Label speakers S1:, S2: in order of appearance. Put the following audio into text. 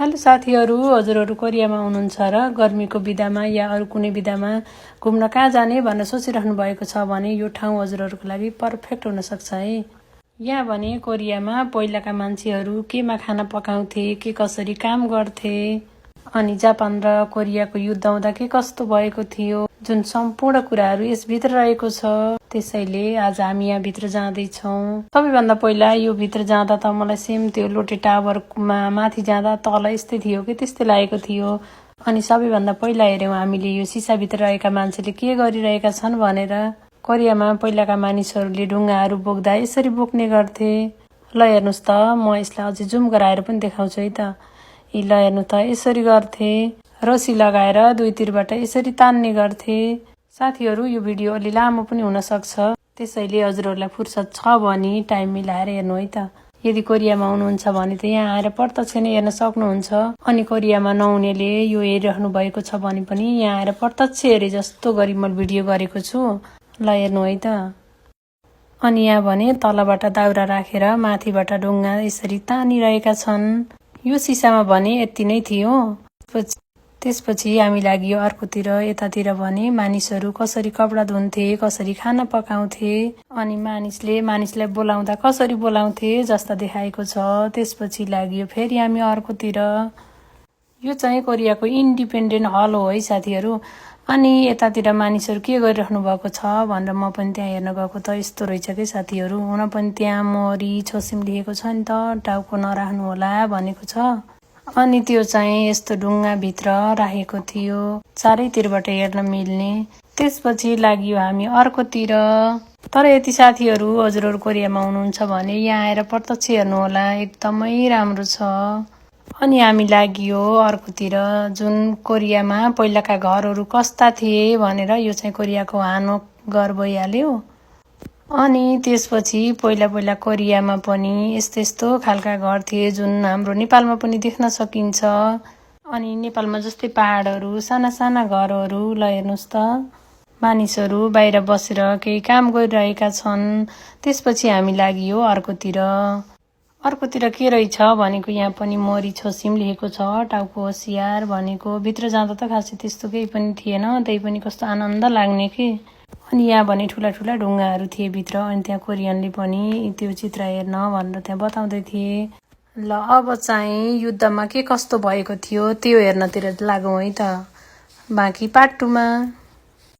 S1: Hello साथीहरू, हजुरहरू कोरियामा हुनुहुन्छ र गर्मीको बिदामा या अरू कुनै बिदामा घुम्न कहाँ जाने भनेर सोचिरहनु भएको छ भने यो ठाउँ हजुरहरूको लागि पर्फेक्ट हुन सक्छ है। यहाँ भने कोरियामा पहिलाका मान्छेहरू केमा खाना पकाउँथे, के कसरी काम गर्थे, अनि जापान र कोरियाको युद्ध हुँदा के कस्तो भएको थियो, जुन सम्पूर्ण कुराहरू यसभित्र रहेको छ। त्यसैले आज हामी यहाँ भित्र जाँदैछौँ। सबैभन्दा पहिला यो भित्र जाँदा त मलाई सेम त्यो लोटे टावरमा माथि जाँदा तल यस्तै थियो कि त्यस्तै लागेको थियो। अनि सबैभन्दा पहिला हेऱ्यौँ हामीले यो सिसाभित्र रहेका मान्छेले के गरिरहेका छन् भनेर। कोरियामा पहिलाका मानिसहरूले ढुङ्गाहरू बोक्दा यसरी बोक्ने गर्थे। ल हेर्नुहोस् त, म यसलाई अझै जुम गराएर पनि देखाउँछु है त। ल हेर्नु त, यसरी गर्थे। रसी लगाएर दुईतिरबाट यसरी तान्ने गर्थे। साथीहरू, यो भिडियो अलि लामो पनि हुन सक्छ, त्यसैले हजुरहरूलाई फुर्सद छ भने टाइम मिलाएर हेर्नु है त। यदि कोरियामा हुनुहुन्छ भने त यहाँ आएर प्रत्यक्ष नै हेर्न सक्नुहुन्छ। अनि कोरियामा नहुनेले यो हेरिरहनु भएको छ भने पनि यहाँ आएर प्रत्यक्ष हेरे जस्तो गरी मैले भिडियो गरेको छु। ल हेर्नु है त। अनि यहाँ भने तलबाट दाउरा राखेर माथिबाट ढुङ्गा यसरी तानिरहेका छन्। यो सिसामा भने यति नै थियो। त्यसपछि हामी लाग्यो अर्कोतिर। यतातिर भने मानिसहरू कसरी कपडा धुन्थे, कसरी खाना पकाउँथे, अनि मानिसलाई बोलाउँदा कसरी बोलाउँथे जस्ता देखाएको छ। त्यसपछि लाग्यो फेरि हामी अर्कोतिर। यो चाहिँ कोरियाको इन्डिपेन्डेन्ट हल हो है साथीहरू। अनि यतातिर मानिसहरू के गरिरहनु भएको छ भनेर म पनि त्यहाँ हेर्न गएको त यस्तो रहेछ कि साथीहरू। हुन पनि त्यहाँ मोरी छोसिम लेखेको छ नि त, टाउको नराख्नु होला भनेको छ। अनि त्यो चाहिँ यस्तो ढुङ्गाभित्र राखेको थियो, चारैतिरबाट हेर्न मिल्ने। त्यसपछि लाग्यो हामी अर्कोतिर। तर यति साथीहरू, हजुरहरू कोरियामा हुनुहुन्छ भने यहाँ आएर प्रत्यक्ष हेर्नु होला, एकदमै राम्रो छ। अनि हामी लाग्यो अर्कोतिर, जुन कोरियामा पहिलाका घरहरू कस्ता थिए भनेर। यो चाहिँ कोरियाको हानोक घर भइहाल्यो। अनि त्यसपछि पहिला कोरियामा पनि यस्तो खालका घर थिए जुन हाम्रो नेपालमा पनि देख्न सकिन्छ। अनि नेपालमा जस्तै पहाडहरू, साना साना घरहरू। ल हेर्नुहोस् त, मानिसहरू बाहिर बसेर केही काम गरिरहेका छन्। त्यसपछि हामी लाग्यो अर्कोतिर। अर्कोतिर के रहेछ भनेको यहाँ पनि मोरी छोसिम लेखेको छ, टाउको होसियार भनेको। भित्र जाँदा त खासै त्यस्तो केही पनि थिएन, त्यही पनि कस्तो आनन्द लाग्ने कि। अनि यहाँ भने ठुला ठुला ढुङ्गाहरू थिए भित्र। अनि त्यहाँ कोरियनले पनि त्यो चित्र हेर्न भनेर त्यहाँ बताउँदै थिए। ल अब चाहिँ युद्धमा के कस्तो भएको थियो त्यो हेर्नतिर लागौँ है त। बाँकी पार्ट 2 मा।